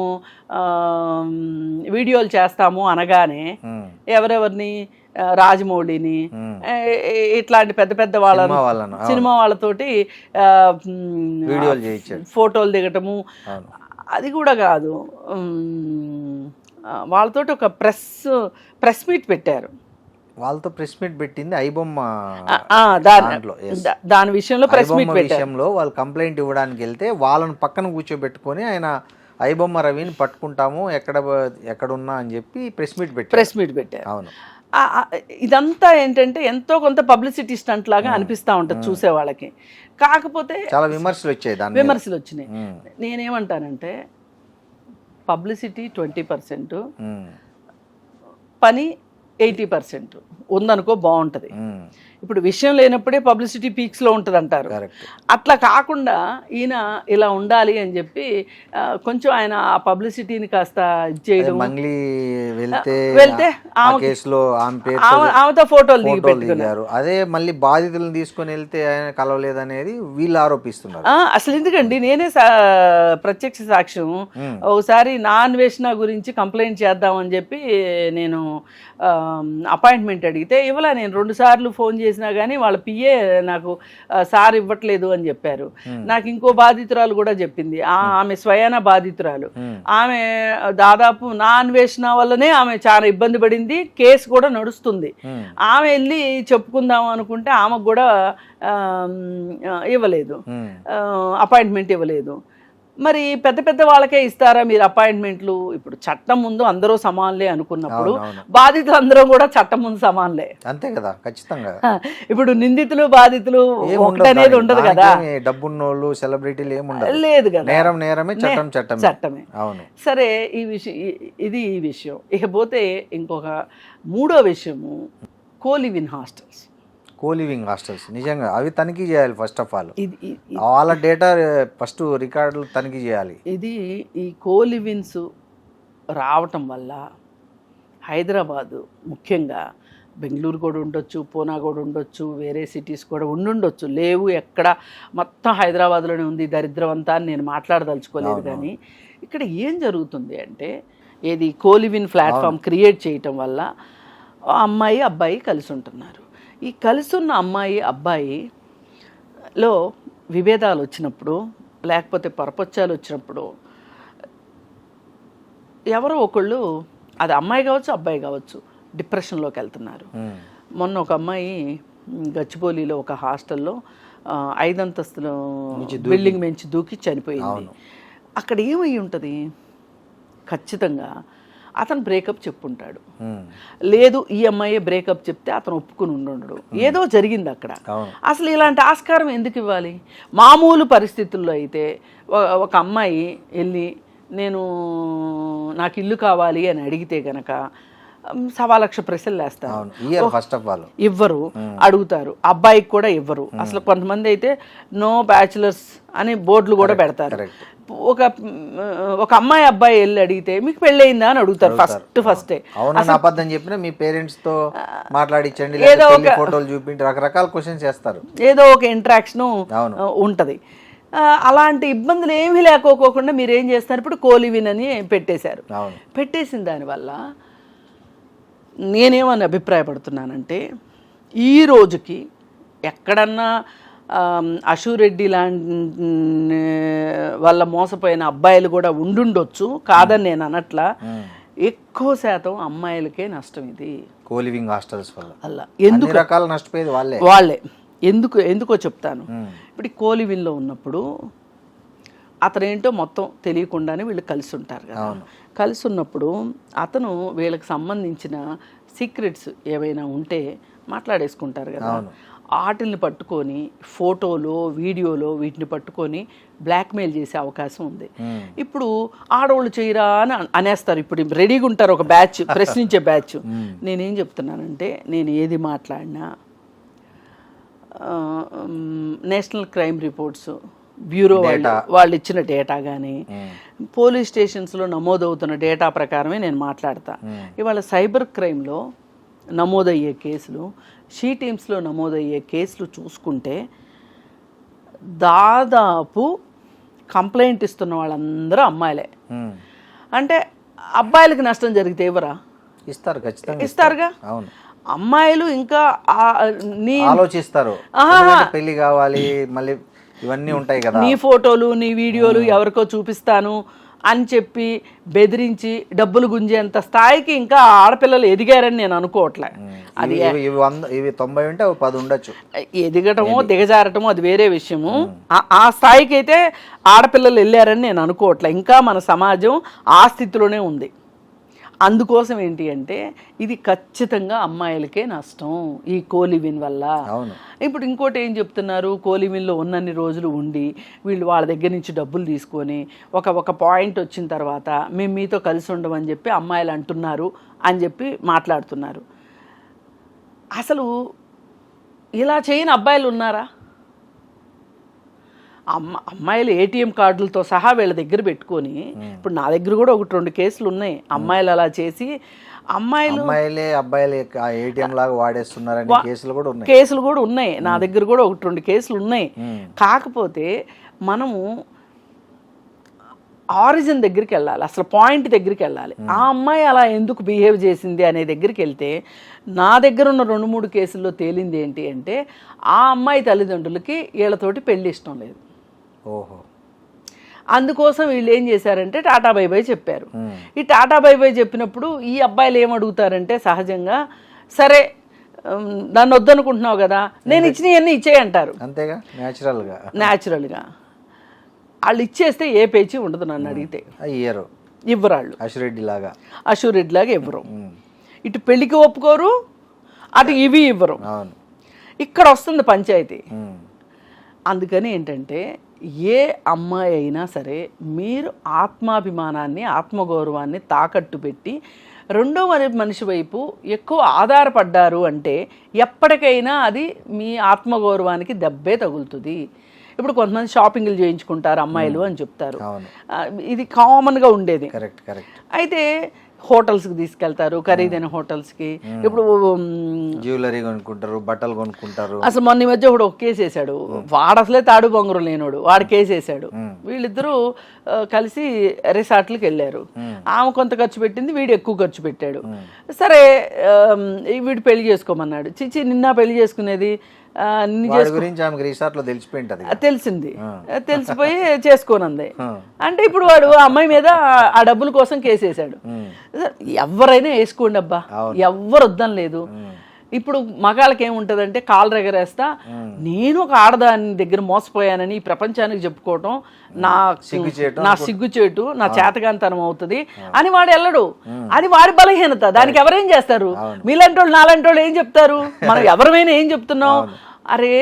వీడియోలు చేస్తాము అనగానే ఎవరెవరిని, రాజమౌళిని, ఇట్లాంటి పెద్ద పెద్ద సినిమా వాళ్ళతోటి ఫోటోలు దిగటము, అది కూడా కాదు, వాళ్ళతోటి ఒక ప్రెస్ మీట్ పెట్టారు. వాళ్ళతో ప్రెస్ మీట్ పెట్టింది ఐబొమ్మ. దాని విషయంలో ప్రెస్ మీట్ విషయంలో వాళ్ళు కంప్లైంట్ ఇవ్వడానికి వెళ్తే వాళ్ళని పక్కన కూర్చోబెట్టుకొని ఆయన ఐబొమ్మ రవిని పట్టుకుంటాము ఎక్కడున్నా అని చెప్పి ప్రెస్ మీట్ పెట్టారు. అవును. ఇదంతా ఏంటంటే ఎంతో కొంత పబ్లిసిటీ స్టంట్ లాగా అనిపిస్తూ ఉంటుంది చూసే వాళ్ళకి. కాకపోతే చాలా విమర్శలు వచ్చినాయి. నేనేమంటానంటే పబ్లిసిటీ 20%, పని 80% ఉందనుకో బాగుంటుంది. ఇప్పుడు విషయం లేనప్పుడే పబ్లిసిటీ పీక్స్లో ఉంటుంది అంటారు. అట్లా కాకుండా ఈయన ఇలా ఉండాలి అని చెప్పి కొంచెం ఆయన ఆ పబ్లిసిటీని కాస్త చేయడం, వెళ్తే ఆమెతో ఫోటోలు దిగి పెట్టుకున్నారు. అదే మళ్ళీ బాధితులను తీసుకొని వెళ్తే ఆయన కలవలేదనేది వీళ్ళు ఆరోపిస్తున్నారు. అసలు ఎందుకండి, నేనే ప్రత్యక్ష సాక్ష్యం. ఒకసారి నా అన్వేషణ గురించి కంప్లైంట్ చేద్దామని చెప్పి నేను అపాయింట్మెంట్ అడిగితే ఇవ్వలా. నేను 2 సార్లు ఫోన్ చేసినా కానీ వాళ్ళ పిఏ నాకు సార్ ఇవ్వట్లేదు అని చెప్పారు. నాకు ఇంకో బాధితురాలు కూడా చెప్పింది, ఆమె స్వయాన బాధితురాలు. ఆమె దాదాపు నా అన్వేషణ వల్లనే ఆమె చాలా ఇబ్బంది పడింది, కేసు కూడా నడుస్తుంది. ఆమె వెళ్ళి చెప్పుకుందాం అనుకుంటే ఆమెకు కూడా ఇవ్వలేదు, అపాయింట్మెంట్ ఇవ్వలేదు. మరి పెద్ద పెద్ద వాళ్ళకే ఇస్తారా మీరు అపాయింట్మెంట్లు? ఇప్పుడు చట్టం ముందు అందరూ సమానులే అనుకున్నప్పుడు బాధితులు అందరూ కూడా చట్టం ముందు సమానులే, అంతే కదా. ఖచ్చితంగా ఇప్పుడు నిందితులు బాధితులు ఒకటనేది ఉండదు కదా. డబ్బున్నోళ్ళు సెలబ్రిటీలు ఏముండదు, లేదు కదా. నేరమే, చట్టమే. అవును. సరే, ఈ విషయం. ఇకపోతే ఇంకొక 3వ విషయము కోలివింగ్ హాస్టల్స్. నిజంగా అవి తనిఖీ చేయాలి. ఫస్ట్ ఆఫ్ ఆల్ వాళ్ళ డేటా ఫస్ట్ రికార్డులు తనిఖీ చేయాలి. ఈ కోలివిన్స్ రావటం వల్ల హైదరాబాదు, ముఖ్యంగా బెంగళూరు కూడా ఉండొచ్చు, పూనా కూడా ఉండొచ్చు, వేరే సిటీస్ కూడా ఉండుండొచ్చు, లేవు ఎక్కడ, మొత్తం హైదరాబాద్లోనే ఉంది దరిద్రం అంతా అని నేను మాట్లాడదలుచుకోలేదు. కానీ ఇక్కడ ఏం జరుగుతుంది అంటే, కోలివిన్ ప్లాట్ఫామ్ క్రియేట్ చేయటం వల్ల అమ్మాయి అబ్బాయి కలిసి ఉంటున్నారు. ఈ కలిసున్న అమ్మాయి అబ్బాయిలో విభేదాలు వచ్చినప్పుడు, లేకపోతే పొరపచ్చాలు వచ్చినప్పుడు ఎవరో ఒకళ్ళు, అది అమ్మాయి కావచ్చు అబ్బాయి కావచ్చు, డిప్రెషన్లోకి వెళ్తున్నారు. మొన్న ఒక అమ్మాయి గచ్చిబౌలిలో ఒక హాస్టల్లో 5 అంతస్తుల బిల్డింగ్ నుంచి దూకి చనిపోయింది. అక్కడ ఏమై ఉంటుంది, ఖచ్చితంగా అతను బ్రేకప్ చెప్పుంటాడు, లేదు ఈ అమ్మాయి బ్రేకప్ చెప్తే అతను ఒప్పుకుని ఉండడు, ఏదో జరిగింది అక్కడ. అసలు ఇలాంటి ఆస్కారం ఎందుకు ఇవ్వాలి? మామూలు పరిస్థితుల్లో అయితే ఒక అమ్మాయి వెళ్ళి నాకు ఇల్లు కావాలి అని అడిగితే గనక 1,00,000 ప్రశ్నలు వేస్తారు, ఇవ్వరు, అడుగుతారు, అబ్బాయికి కూడా ఇవ్వరు. అసలు కొంతమంది అయితే నో బ్యాచులర్స్ అని బోర్డులు కూడా పెడతారు. ఒక అమ్మాయి అబ్బాయి వెళ్ళి అడిగితే మీకు పెళ్ళయిందా అని అడుగుతారు ఫస్టే. అబద్ధం చెప్పినా మీ పేరెంట్స్ తో మాట్లాడించండి, ఏదో ఒక ఫోటోలు చూపించి రకరకాల క్వశ్చన్స్ చేస్తారు, ఏదో ఒక ఇంటరాక్షన్ ఉంటది. అలాంటి ఇబ్బందులు ఏమీ లేకపోకుండా మీరు ఏం చేస్తారు, ఇప్పుడు కోలివిన్ అని పెట్టేశారు. పెట్టేసిన దానివల్ల నేనేమని అభిప్రాయపడుతున్నానంటే, ఈ రోజుకి ఎక్కడన్నా అశూరెడ్డి లాంటి వల్ల మోసపోయిన అబ్బాయిలు కూడా ఉండుండొచ్చు, కాదని నేను అనట్లా. ఎక్కువ శాతం అమ్మాయిలకే నష్టం ఇది, కోలివింగ్ హాస్టల్స్ వల్ల. అలా ఎందుకు రకాల నష్టపోయేది వాళ్ళే. ఎందుకో చెప్తాను. ఇప్పుడు కోలివిన్లో ఉన్నప్పుడు అతనేంటో మొత్తం తెలియకుండానే వీళ్ళు కలిసి ఉంటారు కదా. కలిసి ఉన్నప్పుడు అతను వీళ్ళకి సంబంధించిన సీక్రెట్స్ ఏవైనా ఉంటే మాట్లాడేసుకుంటారు కదా. వాటిని పట్టుకొని ఫోటోలో వీడియోలో వీటిని పట్టుకొని బ్లాక్మెయిల్ చేసే అవకాశం ఉంది. ఇప్పుడు ఆడవాళ్ళు చేయరా అని అనేస్తారు. ఇప్పుడు రెడీగా ఉంటారు ఒక బ్యాచ్, ప్రశ్నించే బ్యాచ్. నేనేం చెప్తున్నానంటే, నేను ఏది మాట్లాడినా నేషనల్ క్రైమ్ రిపోర్ట్స్ బ్యూరో వాళ్ళు ఇచ్చిన డేటా కానీ పోలీస్ స్టేషన్స్లో నమోదవుతున్న డేటా ప్రకారమే నేను మాట్లాడతా. ఇవాళ సైబర్ క్రైమ్లో నమోదయ్యే కేసులు, షీ టీమ్స్లో నమోదయ్యే కేసులు చూసుకుంటే దాదాపు కంప్లైంట్ ఇస్తున్న వాళ్ళందరూ అమ్మాయిలే. అంటే అబ్బాయిలకి నష్టం జరిగితే ఎవరా ఇస్తారు? ఖచ్చితంగా ఇస్తారుగా. అమ్మాయిలు ఇంకా ఆలోచిస్తారు, పెళ్లి కావాలి, మళ్ళీ ఇవన్నీ ఉంటాయి కదా, నీ ఫోటోలు నీ వీడియోలు ఎవరికో చూపిస్తాను అని చెప్పి బెదిరించి డబ్బులు గుంజేంత స్థాయికి ఇంకా ఆడపిల్లలు ఎదిగారని నేను అనుకోవట్లే. అది ఇవి 90 ఉంటే 10 ఉండొచ్చు. ఎదిగటమో దిగజారటమో అది వేరే విషయము. ఆ స్థాయికి అయితే ఆడపిల్లలు వెళ్ళారని నేను అనుకోవట్లే. ఇంకా మన సమాజం ఆ స్థితిలోనే ఉంది. అందుకోసం ఏంటి అంటే, ఇది ఖచ్చితంగా అమ్మాయిలకే నష్టం ఈ కోలివిన్ వల్ల. ఇప్పుడు ఇంకోటి ఏం చెప్తున్నారు, కోలివిన్లో ఉన్నన్ని రోజులు ఉండి వీళ్ళు వాళ్ళ దగ్గర నుంచి డబ్బులు తీసుకొని ఒక పాయింట్ వచ్చిన తర్వాత మేము మీతో కలిసి ఉండమని చెప్పి అమ్మాయిలు అంటున్నారు అని చెప్పి మాట్లాడుతున్నారు. అసలు ఇలా చేయని అబ్బాయిలు ఉన్నారా? అమ్మాయిలు ఏటీఎం కార్డులతో సహా వీళ్ళ దగ్గర పెట్టుకొని, ఇప్పుడు నా దగ్గర కూడా 1-2 కేసులు ఉన్నాయి. అమ్మాయిలు అలా చేసి అమ్మాయిలే అబ్బాయిలే ఏటీఎం లాగా వాడేస్తున్నారని కేసులు కూడా ఉన్నాయి. నా దగ్గర కూడా 1-2 కేసులు ఉన్నాయి. కాకపోతే మనము ఆరిజిన్ దగ్గరికి వెళ్ళాలి, అసలు పాయింట్ దగ్గరికి వెళ్ళాలి. ఆ అమ్మాయి అలా ఎందుకు బిహేవ్ చేసింది అనే దగ్గరికి వెళ్తే, నా దగ్గర ఉన్న 2-3 కేసుల్లో తేలింది ఏంటి అంటే, ఆ అమ్మాయి తల్లిదండ్రులకి వీళ్ళతోటి పెళ్లి ఇష్టం లేదు. అందుకోసం వీళ్ళు ఏం చేశారంటే టాటా బై బై చెప్పారు. ఈ టాటా బై బై చెప్పినప్పుడు ఈ అబ్బాయిలు ఏమడుగుతారంటే, సహజంగా సరే నన్ను వద్దనుకుంటున్నావు కదా, నేను ఇచ్చినవన్నీ ఇచ్చేయి అంటారు. అంతేగా, న్యాచురల్గా వాళ్ళు ఇచ్చేస్తే ఏ పేచి ఉండదు. నన్ను అడిగితే ఇవ్వరు వాళ్ళు, అశూరెడ్డి లాగా ఇవ్వరు. ఇటు పెళ్లికి ఒప్పుకోరు, అటు ఇవి ఇవ్వరు. ఇక్కడ వస్తుంది పంచాయతీ. అందుకని ఏంటంటే, ఏ అమ్మాయి అయినా సరే మీరు ఆత్మాభిమానాన్ని, ఆత్మగౌరవాన్ని తాకట్టు పెట్టి రెండో మనిషి వైపు ఎక్కువ ఆధారపడ్డారు అంటే ఎప్పటికైనా అది మీ ఆత్మగౌరవానికి దెబ్బే తగులుతుంది. ఇప్పుడు కొంతమంది షాపింగ్లు చేయించుకుంటారు అమ్మాయిలు అని చెప్తారు, ఇది కామన్గా ఉండేది. అయితే హోటల్స్కి తీసుకెళ్తారు, ఖరీదైన హోటల్స్కి. ఇప్పుడు జ్యువెలరీ కొనుక్కుంటారు, బట్టలు కొనుక్కుంటారు. అసలు మొన్న ఈ మధ్య ఒక కేసు వేసాడు, వాడు అసలే తాడు బొంగరు లేనోడు, వాడు కేసు వేసాడు. వీళ్ళిద్దరూ కలిసి రిసార్ట్లకు వెళ్ళారు. ఆమె కొంత ఖర్చు పెట్టింది, వీడు ఎక్కువ ఖర్చు పెట్టాడు. సరే వీడు పెళ్లి చేసుకోమన్నాడు. చిచి నిన్న పెళ్లి చేసుకునేది తెలిసింది, తెలిసిపోయి చేసుకోనంది. అంటే ఇప్పుడు వాడు ఆ అమ్మాయి మీద ఆ డబ్బుల కోసం కేసేసాడు. ఎవరైనా వేసుకోండి అబ్బా, ఎవ్వరు వద్దని లేదు. ఇప్పుడు మగాళ్ళకి ఏముంటుందంటే కాళ్ళు ఎగరేస్తా నేను ఒక ఆడదాని దగ్గర మోసపోయానని ఈ ప్రపంచానికి చెప్పుకోవటం నా సిగ్గుచేటు నా చేతగాంతనం అవుతుంది అని వాడు వెళ్ళడు. అది వాడి బలహీనత. దానికి ఎవరేం చేస్తారు? మీలాంటి వాళ్ళు నాలాంటి వాళ్ళు ఏం చెప్తారు? మనం ఎవరైనా ఏం చెప్తున్నాం? అరే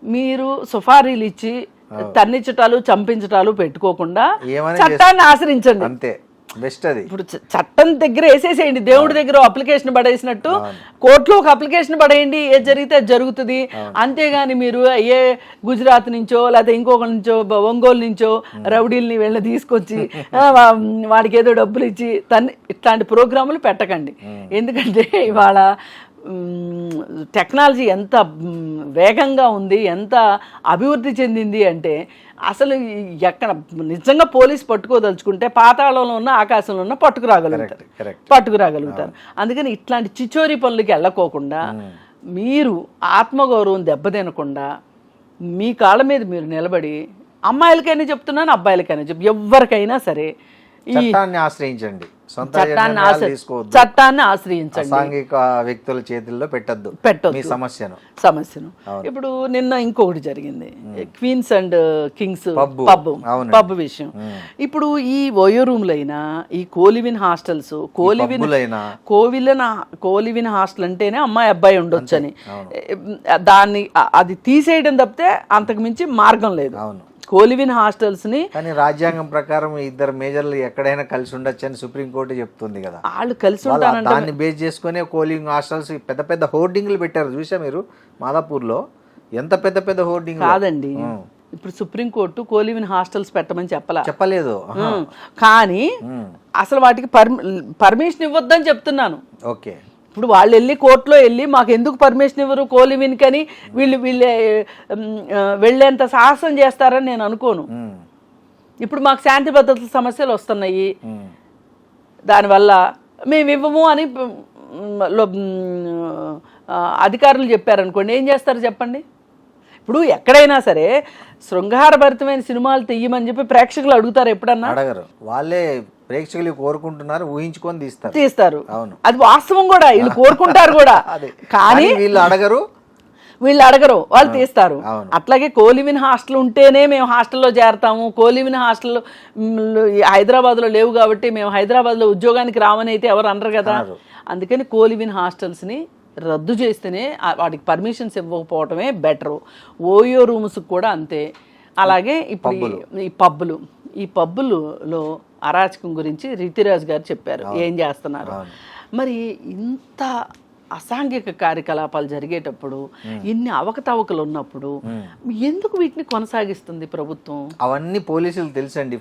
మీరు సుఫారీలు ఇచ్చి తన్నించటాలు చంపించటాలు పెట్టుకోకుండా చట్టాన్ని ఆశ్రయించండి. అంతే బెస్ట్. అది ఇప్పుడు చట్టం దగ్గర వేసేసేయండి. దేవుడి దగ్గర అప్లికేషన్ పడేసినట్టు కోర్టులో ఒక అప్లికేషన్ పడేయండి. ఏది జరిగితే అది జరుగుతుంది. అంతేగాని మీరు ఏ గుజరాత్ నుంచో లేకపోతే ఇంకొక నుంచో ఒంగోలు నుంచో రౌడీల్ని వెళ్ళి తీసుకొచ్చి వాడికి ఏదో డబ్బులు ఇచ్చి ఇట్లాంటి ప్రోగ్రాములు పెట్టకండి. ఎందుకంటే ఇవాళ టెక్నాలజీ ఎంత వేగంగా ఉంది, ఎంత అభివృద్ధి చెందింది అంటే అసలు ఎక్కడ నిజంగా పోలీస్ పట్టుకోదలుచుకుంటే పాతాళంలో ఉన్న ఆకాశంలో ఉన్న పట్టుకురాగలుగుతారు. అందుకని ఇట్లాంటి చిచోరీ పనులకి వెళ్ళకోకుండా మీరు ఆత్మగౌరవం దెబ్బతినకుండా మీ కాళ్ళ మీద మీరు నిలబడి, అమ్మాయిలకైనా చెప్తున్నాను అబ్బాయిలకైనా ఎవరికైనా సరే చట్టాన్ని ఆశ్రయించండి. చట్టాన్ని ఆశ్రయించండి. సాంఘిక వ్యక్తుల చేతుల్లో పెట్టద్దు మీ సమస్యను. ఇప్పుడు నిన్న ఇంకొకటి జరిగింది, క్వీన్స్ అండ్ కింగ్స్ పబ్ విషయం. ఇప్పుడు ఈ ఓయో రూమ్లైనా ఈ కోలివిన్ హాస్టల్స్, కోలివిన్ హాస్టల్ అంటేనే అమ్మాయి అబ్బాయి ఉండొచ్చని దాన్ని అది తీసేయడం తప్పితే అంతకు మించి మార్గం లేదు. కోలివిన్ హాస్టల్స్ ని కానీ రాజ్యాంగం ప్రకారం ఇద్దరు మేజర్లు ఎక్కడైనా కలిసి ఉండొచ్చు అని సుప్రీంకోర్టు చెప్తుంది కదా. వాళ్ళు కలిసి ఉంటారంటే దాన్ని బేస్ చేసుకునే కోలివిన్ హాస్టల్స్ పెద్ద పెద్ద హోర్డింగ్లు పెట్టారు. చూసా మీరు మాదాపూర్ లో ఎంత పెద్ద పెద్ద హోర్డింగ్? కాదండి, ఇప్పుడు సుప్రీంకోర్టు కోలివిన్ హాస్టల్స్ పెట్టమని చెప్పలేదు. కానీ అసలు వాటికి పర్మిషన్ ఇవ్వద్దని చెప్తున్నాను. ఓకే, ఇప్పుడు వాళ్ళు వెళ్ళి కోర్టులో వెళ్ళి మాకు ఎందుకు పర్మిషన్ ఇవ్వరు కోలివిన్ కని వీళ్ళే వెళ్ళేంత సాహసం చేస్తారని నేను అనుకోను. ఇప్పుడు మాకు శాంతి భద్రతల సమస్యలు వస్తున్నాయి, దానివల్ల మేము ఇవ్వము అని అధికారులు చెప్పారనుకోండి, ఏం చేస్తారు చెప్పండి? ఇప్పుడు ఎక్కడైనా సరే శృంగారభరితమైన సినిమాలు తీయమని చెప్పి ప్రేక్షకులు అడుగుతారు ఎప్పుడన్నా? అడగరు. వాళ్ళే ప్రేక్షకులు కోరుకుంటున్నారు, ఊహించుకొని తీస్తారు. అవును, అది వాస్తవం కూడా, వీళ్ళు కోరుకుంటారు కూడా. కానీ వీళ్ళు అడగరు, వాళ్ళు తీస్తారు. అట్లాగే కోలివిన్ హాస్టల్ ఉంటేనే మేము హాస్టల్లో చేరతాము, కోలివిన్ హాస్టల్ హైదరాబాద్లో లేవు కాబట్టి మేము హైదరాబాద్లో ఉద్యోగానికి రామని అయితే ఎవరు అనరు కదా. అందుకని కోలివిన్ హాస్టల్స్ని రద్దు చేస్తేనే, వాటికి పర్మిషన్స్ ఇవ్వకపోవటమే బెటరు. ఓయో రూమ్స్ కూడా అంతే. అలాగే ఇప్పుడు ఈ పబ్బులలో అరాచకం గురించి రితిరాజ్ గారు చెప్పారు ఏం చేస్తున్నారు. మరి ఇంత అసాంఘిక కార్యకలాపాలు జరిగేటప్పుడు, ఇన్ని అవకతవకలు ఉన్నప్పుడు ఎందుకు వీటిని కొనసాగిస్తుంది ప్రభుత్వం? అవన్నీ పోలీసులకు తెలుసండి.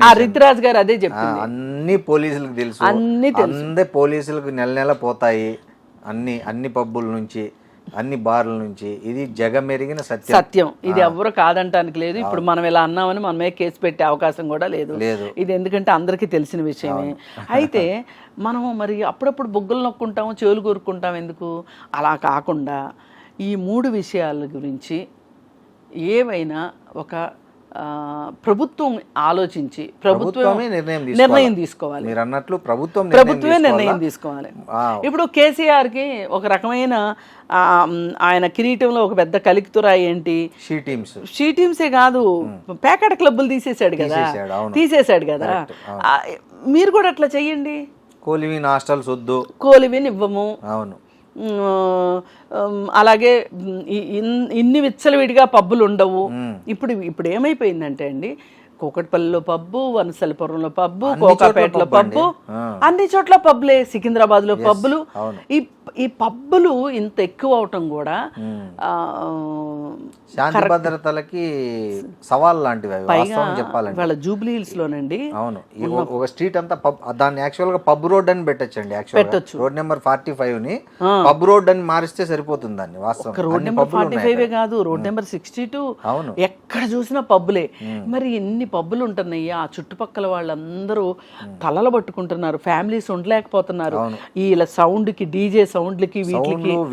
ఆ రితిరాజ్ గారు అదే చెప్పారు, అన్ని పోలీసులకు తెలుసు. అన్ని పోలీసులకు నెల నెల పోతాయి అన్ని పబ్బుల నుంచి, అన్ని బార్ల నుంచి. ఇది జగమెరిగిన సత్యం. ఇది ఎవరు కాదంటానికి లేదు. ఇప్పుడు మనం ఇలా అన్నామని మనమే కేసు పెట్టే అవకాశం కూడా లేదు. ఇది ఎందుకంటే అందరికీ తెలిసిన విషయమే. అయితే మనం మరి అప్పుడప్పుడు బొగ్గులు నొక్కుంటాము, చెవులు కోరుకుంటాం. ఎందుకు అలా కాకుండా ఈ 3 విషయాల గురించి ఏవైనా ఒక ప్రభుత్వం ఆలోచించి ప్రభుత్వమే నిర్ణయం తీసుకోవాలి. మీరు అన్నట్లు ప్రభుత్వమే నిర్ణయం తీసుకోవాలి. ఇప్పుడు కేసీఆర్కి ఒక రకమైన ఆయన కిరీటంలో ఒక పెద్ద కలికితురా ఏంటి, షీ టీమ్సే కాదు, ప్యాకెట్ క్లబ్బులు తీసేశాడు కదా. మీరు కూడా అట్లా చెయ్యండి. కోలివిన్ హాస్టల్స్ వద్దు, కోలివిన్ ఇవ్వము. అవును. అలాగే ఇన్ని విచ్చలవిడిగా పబ్బులు ఉండవు. ఇప్పుడు ఏమైపోయిందంటే అండి, కూకట్పల్లిలో పబ్బు, వనసలిపురంలో పబ్బు, కోకాపేటలో పబ్బు, అన్ని చోట్ల పబ్బులే. సికింద్రాబాద్లో పబ్బులు. ఈ పబ్బులు ఇంత ఎక్కువ అవటం కూడా శాంతి భద్రతలకి సవాల్ లాంటివి. చెప్పాలంటే వాళ్ళ జూబ్లీ హిల్స్ లోనండి, అవును, ఒక స్ట్రీట్ అంతా దాన్ని యాక్చువల్ గా పబ్ రోడ్ అని పెట్టొచ్చండి. పెట్టొచ్చు. రోడ్ నెంబర్ 45 ని పబ్ రోడ్ అని మారిస్తే సరిపోతుంది. దాన్ని వాస్తవం రోడ్ నెంబర్ 45 కాదు, రోడ్ నెంబర్ 62. అవును, ఎక్కడ చూసినా పబ్బులే. మరి ఎన్ని పబ్బులు ఉంటున్నాయి, ఆ చుట్టుపక్కల వాళ్ళందరూ తలలు పట్టుకుంటున్నారు, ఫ్యామిలీస్ ఉండలేకపోతున్నారు. ఇలా సౌండ్ కి, డీజే సౌండ్లకి,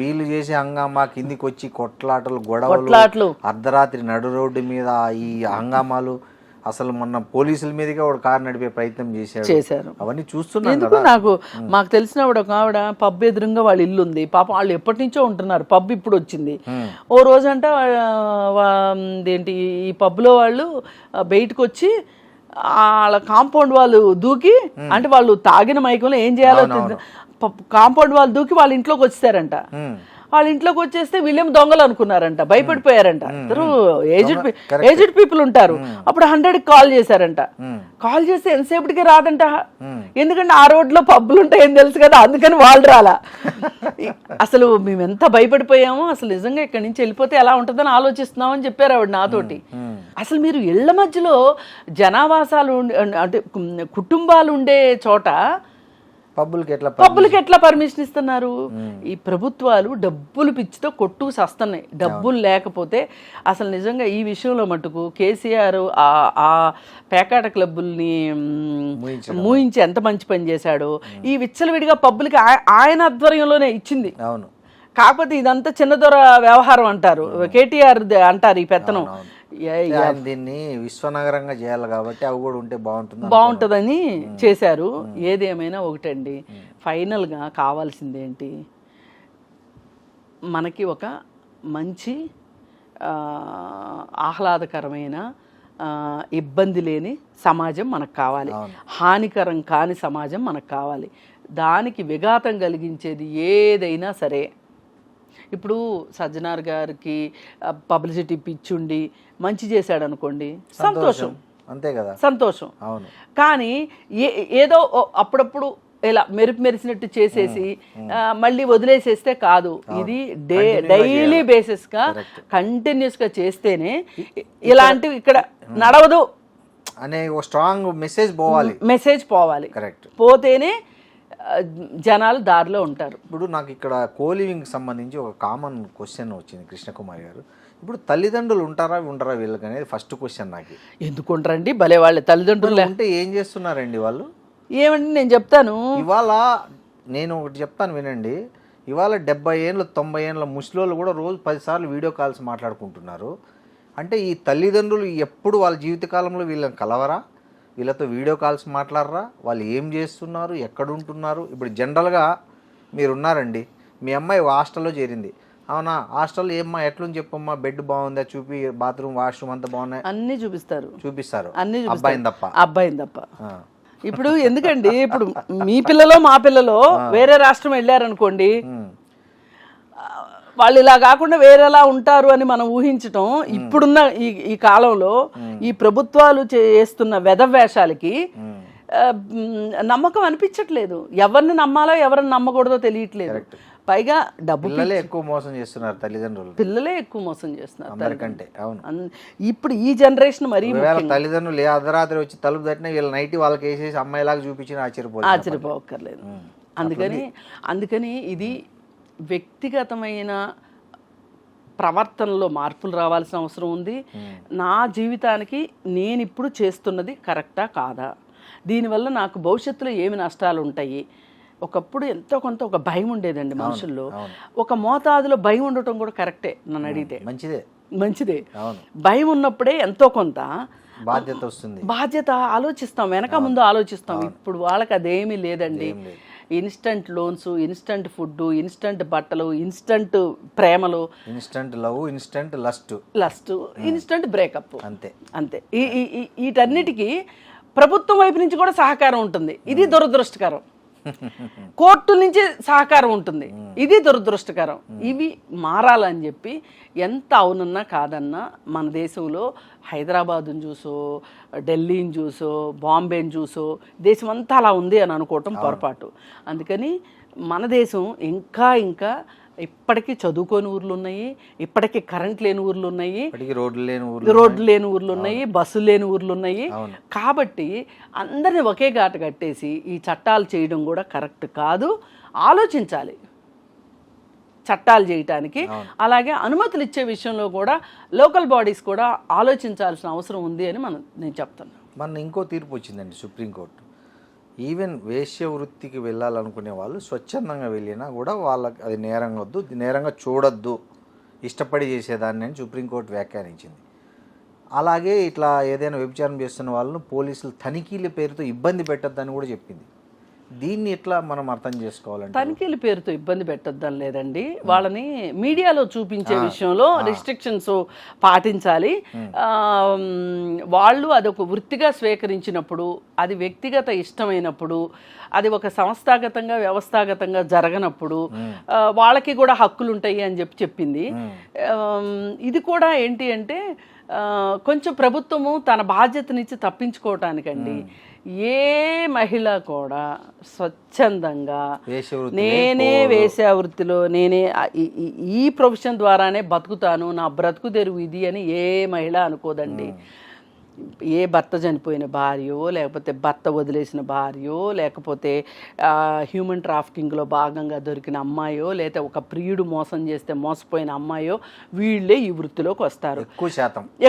వీళ్ళు చేసే హంగామా, కిందికి వచ్చి కొట్లాటలు, గొడవలు, అర్ధరాత్రి నడు రోడ్డు మీద ఈ హంగామాలు అసలు మొన్న పోలీసుల మీదుగా ఒక కారు నడిపే ప్రయత్నం చేశారు. అవన్నీ చూస్తున్నాం ఎందుకు కదా. మాకు తెలిసిన ఒక ఆవిడ పబ్ ఎదురుగా వాళ్ళ ఇల్లు ఉంది పాపం, వాళ్ళు ఎప్పటి నుంచో ఉంటున్నారు, పబ్ ఇప్పుడు వచ్చింది. ఓ రోజంట ఏంటి ఈ పబ్లో వాళ్ళు బయటకు వచ్చి వాళ్ళ కాంపౌండ్ వాళ్ళు దూకి, అంటే వాళ్ళు తాగిన మైకంలో ఏం చేయాలో కాంపౌండ్ వాళ్ళు దూకి వాళ్ళ ఇంట్లోకి వచ్చేసారంట. వాళ్ళ ఇంట్లోకి వచ్చేస్తే వీళ్ళేం దొంగలు అనుకున్నారంట, భయపడిపోయారంట. అందరూ ఏజ్డ్ పీపుల్ ఉంటారు. అప్పుడు 100కి కాల్ చేశారంట. కాల్ చేస్తే ఎంతసేపటికే రాదంట, ఎందుకంటే ఆ రోడ్లో పబ్బులు ఉంటాయని తెలుసు కదా, అందుకని వాళ్ళు రాలా. అసలు మేము ఎంత భయపడిపోయామో, అసలు నిజంగా ఇక్కడి నుంచి వెళ్ళిపోతే ఎలా ఉంటుందని ఆలోచిస్తున్నాం అని చెప్పారు ఆవిడ నాతోటి. అసలు మీరు ఇళ్ల మధ్యలో జనావాసాలు అంటే కుటుంబాలు ఉండే చోట పబ్బులకి ఎట్లా పర్మిషన్ ఇస్తున్నారు? ఈ ప్రభుత్వాలు డబ్బులు పిచ్చితో కొట్టుకు సస్తున్నాయి. డబ్బులు లేకపోతే అసలు నిజంగా ఈ విషయంలో మటుకు కేసీఆర్ ఆ పేకాట క్లబ్బుల్ని మూయించి ఎంత మంచి పని చేశాడో. ఈ విచ్చలవిడిగా పబ్బులకి ఆయన ఆధ్వర్యంలోనే ఇచ్చింది. అవును. కాకపోతే ఇదంతా చిన్నదొర వ్యవహారం అంటారు, కేటీఆర్ అంటారు ఈ పెత్తనం. దీన్ని విశ్వనగరంగా చేయాలి కాబట్టి అవి కూడా ఉంటే బాగుంటుందని చేశారు. ఏదేమైనా ఒకటండి, ఫైనల్గా కావాల్సిందేంటి, మనకి ఒక మంచి ఆహ్లాదకరమైన ఇబ్బంది లేని సమాజం మనకు కావాలి, హానికరం కాని సమాజం మనకు కావాలి. దానికి విఘాతం కలిగించేది ఏదైనా సరే, ఇప్పుడు సజ్జనార్ గారికి పబ్లిసిటీ పిచ్చుండి మంచి చేశాడు అనుకోండి, సంతోషం, అంతే కదా, సంతోషం. అవును. కానీ ఏదో అప్పుడప్పుడు ఇలా మెరిసినట్టు చేసేసి మళ్ళీ వదిలేసేస్తే కాదు. ఇది డైలీ బేసిస్గా కంటిన్యూస్గా చేస్తేనే ఇలాంటివి ఇక్కడ నడవదు అనే ఒక స్ట్రాంగ్ మెసేజ్ పోవాలి. కరెక్ట్. పోతేనే జనాలు దారిలో ఉంటారు. ఇప్పుడు నాకు ఇక్కడ కోలివింగ్కి సంబంధించి ఒక కామన్ క్వశ్చన్ వచ్చింది కృష్ణకుమారి గారు. ఇప్పుడు తల్లిదండ్రులు ఉండరా వీళ్ళకి అనేది ఫస్ట్ క్వశ్చన్ నాకు. ఎందుకు ఉంటారండి భలే వాళ్ళే తల్లిదండ్రులు అంటే ఏం చేస్తున్నారండి వాళ్ళు? ఏమండి నేను చెప్తాను, ఇవాళ నేను ఒకటి చెప్తాను వినండి. ఇవాళ 70 ఏళ్ళు 90 ఏళ్ళ ముసలోళ్ళు కూడా రోజు 10 సార్లు వీడియో కాల్స్ మాట్లాడుకుంటున్నారు. అంటే ఈ తల్లిదండ్రులు ఎప్పుడు వాళ్ళ జీవితకాలంలో వీళ్ళని కలవరా? వీళ్ళతో వీడియో కాల్స్ మాట్లాడరా? వాళ్ళు ఏం చేస్తున్నారు, ఎక్కడుంటున్నారు? ఇప్పుడు జనరల్గా మీరు ఉన్నారండి, మీ అమ్మాయి హాస్టల్లో చేరింది, అవునా, హాస్టల్లో ఏమ్మా ఎట్లుంది చెప్పమ్మా, బెడ్ బాగుందా చూపి, బాత్రూమ్ వాష్రూమ్ అంతా బాగున్నాయి, అన్నీ చూపిస్తారు, అన్నీ అబ్బాయిని తప్ప. ఇప్పుడు ఎందుకండి, ఇప్పుడు మీ పిల్లలో మా పిల్లలో వేరే రాష్ట్రం వెళ్ళారనుకోండి, వాళ్ళు ఇలా కాకుండా వేరేలా ఉంటారు అని మనం ఊహించటం ఇప్పుడున్న ఈ కాలంలో ఈ ప్రభుత్వాలు చేస్తున్న వెధవేషాలకి నమ్మకం అనిపించట్లేదు. ఎవరిని నమ్మాలో ఎవరిని నమ్మకూడదో తెలియట్లేదు. పైగా పిల్లలే ఎక్కువ మోసం చేస్తున్నారు తల్లిదండ్రులు. అవును. ఇప్పుడు ఈ జనరేషన్ మరీ తల్లిదండ్రులు అర్ధరాత్రి వచ్చి తలుపు తట్టిన వీళ్ళ నైట్ వాళ్ళకి వేసేసి అమ్మాయిలాగా చూపించిన ఆశ్చర్యపోక్కర్లేదు. అందుకని ఇది వ్యక్తిగతమైన ప్రవర్తనలో మార్పులు రావాల్సిన అవసరం ఉంది. నా జీవితానికి నేను ఇప్పుడు చేస్తున్నది కరెక్టా కాదా, దీనివల్ల నాకు భవిష్యత్తులో ఏమి నష్టాలు ఉంటాయి. ఒకప్పుడు ఎంతో కొంత ఒక భయం ఉండేదండి మనుషుల్లో. ఒక మోతాదులో భయం ఉండటం కూడా కరెక్టే, నన్ను అడిగితే మంచిదే. భయం ఉన్నప్పుడే ఎంతో కొంత బాధ్యత వస్తుంది, బాధ్యత ఆలోచిస్తాం, వెనక ముందు ఆలోచిస్తాం. ఇప్పుడు వాళ్ళకి అదేమీ లేదండి. Instant loans, instant food, instant బట్టలు, ఇన్స్టంట్ ప్రేమలు, instant love, instant lust, instant breakup, అంతే. వీటన్నిటికీ ప్రభుత్వం వైపు నుంచి కూడా సహకారం ఉంటుంది, ఇది దురదృష్టకరం. కోర్టు నుంచి సహకారం ఉంటుంది, ఇది దురదృష్టకరం. ఇవి మారాలని చెప్పి ఎంత అవునన్నా కాదన్నా మన దేశంలో హైదరాబాదుని చూసో, ఢిల్లీని చూసో, బాంబేని చూసో దేశం అంతా అలా ఉంది అని అనుకోవటం పొరపాటు. అందుకని మన దేశం ఇంకా ఇప్పటికీ చదువుకోని ఊర్లు ఉన్నాయి, ఇప్పటికీ కరెంట్ లేని ఊర్లు ఉన్నాయి, రోడ్లు లేని ఊర్లు ఉన్నాయి, బస్సులు లేని ఊర్లు ఉన్నాయి. కాబట్టి అందరిని ఒకే ఘాట కట్టేసి ఈ చట్టాలు చేయడం కూడా కరెక్ట్ కాదు. ఆలోచించాలి చట్టాలు చేయటానికి. అలాగే అనుమతులు ఇచ్చే విషయంలో కూడా లోకల్ బాడీస్ కూడా ఆలోచించాల్సిన అవసరం ఉంది అని నేను చెప్తాను. మన ఇంకో తీర్పు వచ్చిందండి సుప్రీంకోర్టు. ఈవెన్ వేశ్య వృత్తికి వెళ్ళాలనుకునే వాళ్ళు స్వచ్ఛందంగా వెళ్ళినా కూడా వాళ్ళకి అది నేరంగా వద్దు, నేరంగా చూడొద్దు, ఇష్టపడి చేసేదాన్ని అని సుప్రీంకోర్టు వ్యాఖ్యానించింది. అలాగే ఇట్లా ఏదైనా వ్యభిచారం చేస్తున్న వాళ్ళను పోలీసులు తనిఖీల పేరుతో ఇబ్బంది పెట్టొద్దని కూడా చెప్పింది. దీన్ని ఎట్లా మనం అర్థం చేసుకోవాలంటే? తనిఖీల పేరుతో ఇబ్బంది పెట్టొద్దని లేదండి, వాళ్ళని మీడియాలో చూపించే విషయంలో రిస్ట్రిక్షన్స్ పాటించాలి. వాళ్ళు అదొక వృత్తిగా స్వీకరించినప్పుడు, అది వ్యక్తిగత ఇష్టమైనప్పుడు, అది ఒక సంస్థాగతంగా వ్యవస్థాగతంగా జరగనప్పుడు వాళ్ళకి కూడా హక్కులు ఉంటాయి అని చెప్పింది. ఇది కూడా ఏంటి అంటే కొంచెం ప్రభుత్వము తన బాధ్యతనిచ్చి తప్పించుకోవటానికండి. ఏ మహిళ కూడా స్వచ్ఛందంగా నేనే వేశ్యా వృత్తిలో నేనే ఈ ప్రొఫెషన్ ద్వారానే బతుకుతాను, నా బ్రతుకు తెరువు ఇది అని ఏ మహిళ అనుకోదండి. ఏ భర్త చనిపోయిన భార్యో, లేకపోతే భర్త వదిలేసిన భార్యో, లేకపోతే హ్యూమన్ ట్రాఫికింగ్లో భాగంగా దొరికిన అమ్మాయో, లేకపోతే ఒక ప్రియుడు మోసం చేస్తే మోసపోయిన అమ్మాయో, వీళ్ళే ఈ వృత్తిలోకి వస్తారు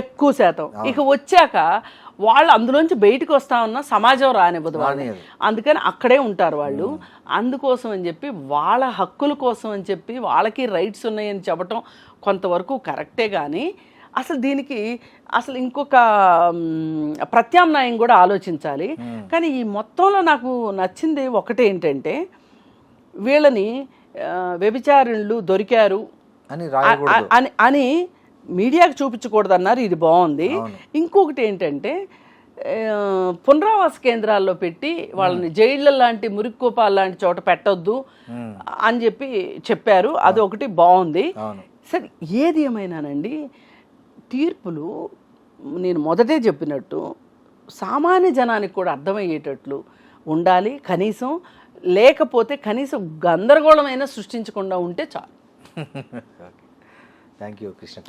ఎక్కువ శాతం. ఇక వచ్చాక వాళ్ళు అందులోంచి బయటకు వస్తా ఉన్న సమాజం రానివ్వదు వాళ్ళు, అందుకని అక్కడే ఉంటారు వాళ్ళు. అందుకోసం అని చెప్పి వాళ్ళ హక్కుల కోసం అని చెప్పి వాళ్ళకి రైట్స్ ఉన్నాయని చెప్పటం కొంతవరకు కరెక్టే, కానీ అసలు దీనికి అసలు ఇంకొక ప్రత్యామ్నాయం కూడా ఆలోచించాలి. కానీ ఈ మొత్తంలో నాకు నచ్చింది ఒకటేంటంటే, వీళ్ళని వ్యభిచారులు దొరికారు అని మీడియాకి చూపించకూడదు అన్నారు, ఇది బాగుంది. ఇంకొకటి ఏంటంటే పునరావాస కేంద్రాల్లో పెట్టి వాళ్ళని జైళ్ళ లాంటి మురిక్కుపాల లాంటి చోట పెట్టొద్దు అని చెప్పారు, అది ఒకటి బాగుంది. సరే, ఏది ఏమైనానండి, తీర్పులు నేను మొదటే చెప్పినట్టు సామాన్య జనానికి కూడా అర్థమయ్యేటట్లు ఉండాలి కనీసం. లేకపోతే కనీసం గందరగోళమైనా సృష్టించకుండా ఉంటే చాలు. Thank you Krishna.